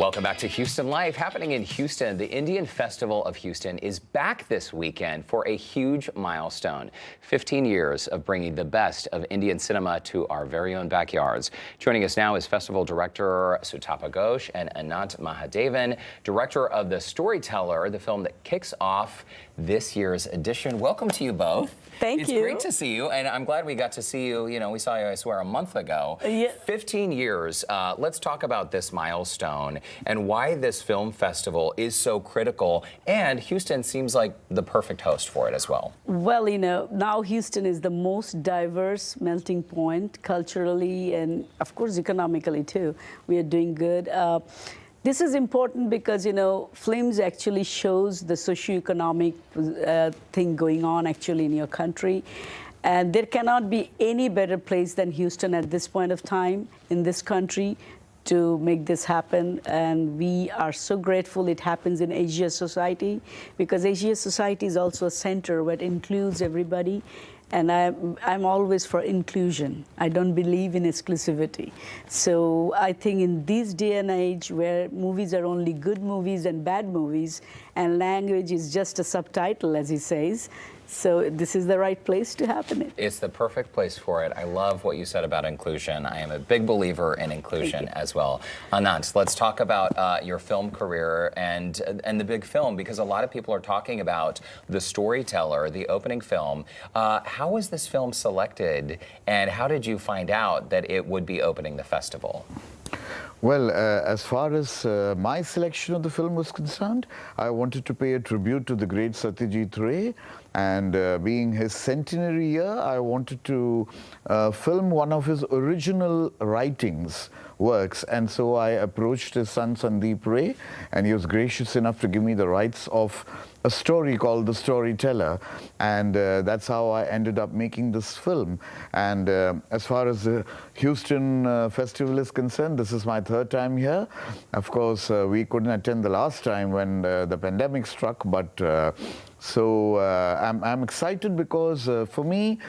Welcome back to Houston Life. Happening in Houston, the Indian Festival of Houston is back this weekend for a huge milestone. 15 years of bringing the best of Indian cinema to our very own backyards. Joining us now is Festival Director Sutapa Ghosh and Ananth Mahadevan, director of The Storyteller, the film that kicks off this year's edition. Welcome to you both. Thank you. It's great to see you, and I'm glad we got to see you. You know, we saw you, I swear, a month ago. Yeah. 15 years. Let's talk about this milestone and why this film festival is so critical, and Houston seems like the perfect host for it as well. Well, you know, now Houston is the most diverse melting point culturally and, of course, economically, too. We are doing good. This is important because, you know, films actually shows the socioeconomic thing going on actually in your country. And there cannot be any better place than Houston at this point of time in this country to make this happen. And we are so grateful it happens in Asia Society, because Asia Society is also a center where it includes everybody. And I'm always for inclusion. I don't believe in exclusivity. So I think in this day and age where movies are only good movies and bad movies, and language is just a subtitle, as he says, so this is the right place to happen it. It's the perfect place for it. I love what you said about inclusion. I am a big believer in inclusion as well. Ananth, let's talk about your film career and the big film, because a lot of people are talking about The Storyteller, the opening film. How was this film selected, and how did you find out that it would be opening the festival? Well, as far as my selection of the film was concerned, I wanted to pay a tribute to the great Satyajit Ray, and being his centenary year, I wanted to film one of his original works, and so I approached his son Sandeep Ray, and he was gracious enough to give me the rights of a story called The Storyteller, and that's how I ended up making this film. And as far as the Houston Festival is concerned, this is my third time here. Of course, we couldn't attend the last time when the pandemic struck, but so I'm excited because for me,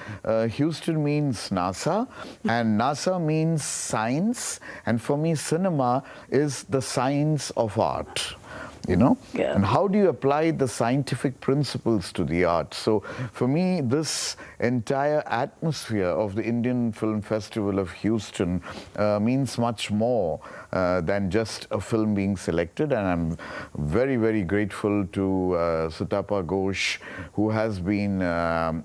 Houston means NASA, and NASA means science, and for me, cinema is the science of art. You know, and how do you apply the scientific principles to the art? So for me, this entire atmosphere of the Indian Film Festival of Houston means much more than just a film being selected. And I'm very, very grateful to Sutapa Ghosh, who has been,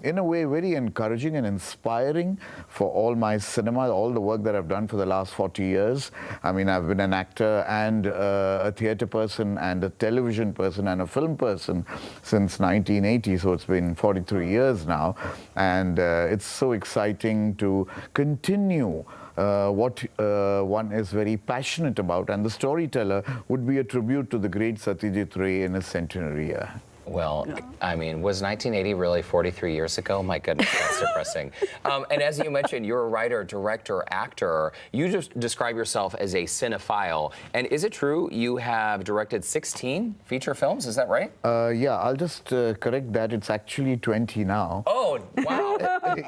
in a way, very encouraging and inspiring for all my cinema, all the work that I've done for the last 40 years. I mean, I've been an actor and a theatre person and a television person and a film person since 1980, so it's been 43 years now, and it's so exciting to continue what one is very passionate about, and The Storyteller would be a tribute to the great Satyajit Ray in his centenary year. Well, I mean, was 1980 really 43 years ago? My goodness, that's depressing. And as you mentioned, you're a writer, director, actor. You just describe yourself as a cinephile. And is it true you have directed 16 feature films? Is that right? Yeah, I'll just correct that. It's actually 20 now. Oh, wow.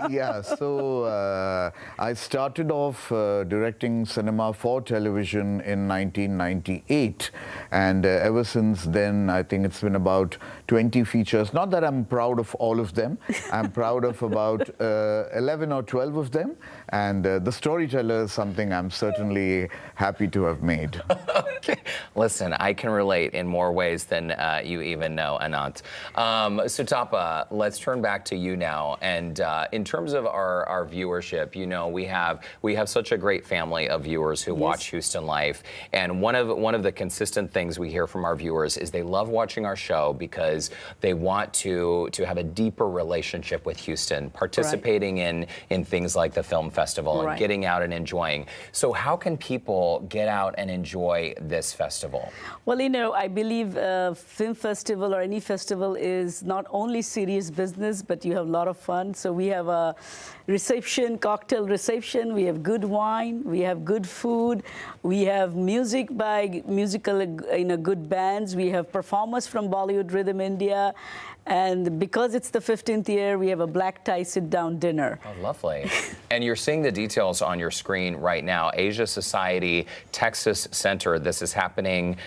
Yeah, so I started off directing cinema for television in 1998. And ever since then, I think it's been about 20 features. Not that I'm proud of all of them. I'm proud of about 11 or 12 of them. And The Storyteller is something I'm certainly happy to have made. Okay. Listen, I can relate in more ways than you even know, Ananth. Sutapa, let's turn back to you now. And in terms of our viewership, you know, we have such a great family of viewers who watch Houston Life. And one of the consistent things we hear from our viewers is they love watching our show because they want to have a deeper relationship with Houston, participating in things like the film festival and getting out and enjoying. So how can people get out and enjoy this festival? Well, you know, I believe film festival or any festival is not only serious business, but you have a lot of fun. So we have a reception, cocktail reception, we have good wine, we have good food, we have music by good bands, we have performers from Bollywood Rhythm India, And because it's the 15th year, we have a black tie sit-down dinner. Oh, lovely. And you're seeing the details on your screen right now. Asia Society Texas Center. This is happening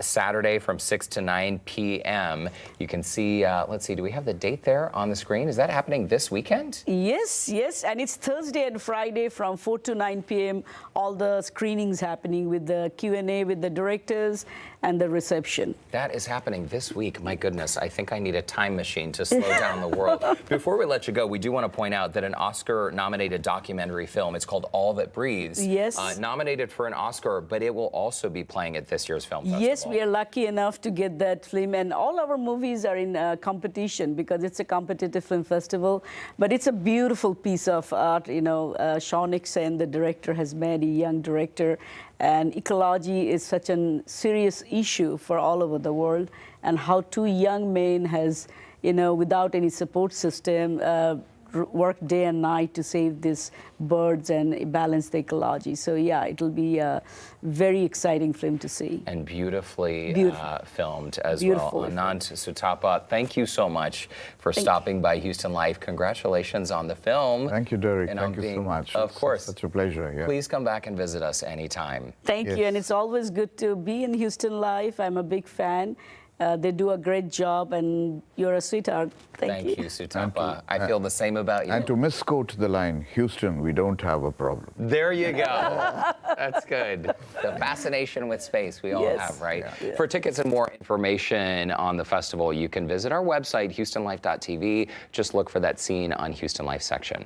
Saturday from 6 to 9 p.m. You can see, let's see, do we have the date there on the screen? Is that happening this weekend? Yes, yes. And it's Thursday and Friday from 4 to 9 p.m. All the screenings happening with the Q&A with the directors and the reception. That is happening this week. My goodness, I think I need a time machine to slow down the world. Before we let you go, we do want to point out that an Oscar-nominated documentary film, it's called All That Breathes, Yes. Nominated for an Oscar, but it will also be playing at this year's film festival. Yes, we are lucky enough to get that film, and all our movies are in competition because it's a competitive film festival. But it's a beautiful piece of art. You know, Sean Nixon, the director, has made a young director, and ecology is such a serious issue for all over the world, and how two young men has, you know, without any support system, work day and night to save these birds and balance the ecology. So yeah, it'll be a very exciting film to see. And beautifully filmed as Beautifully well. Ananth Sutapa, thank you so much for stopping by Houston Life. Congratulations on the film. Thank you, Derek. And Thank you so much. Of It's course. such a pleasure. Yeah. Please come back and visit us anytime. Thank you, and it's always good to be in Houston Life. I'm a big fan. They do a great job, and you're a sweetheart. Thank you. Sutapa. I feel the same about you. And to misquote the line, Houston, we don't have a problem. There you go. That's good. The fascination with space we all Yes. have, right? Yeah. For tickets and more information on the festival, you can visit our website, houstonlife.tv. Just look for that scene on Houston Life section.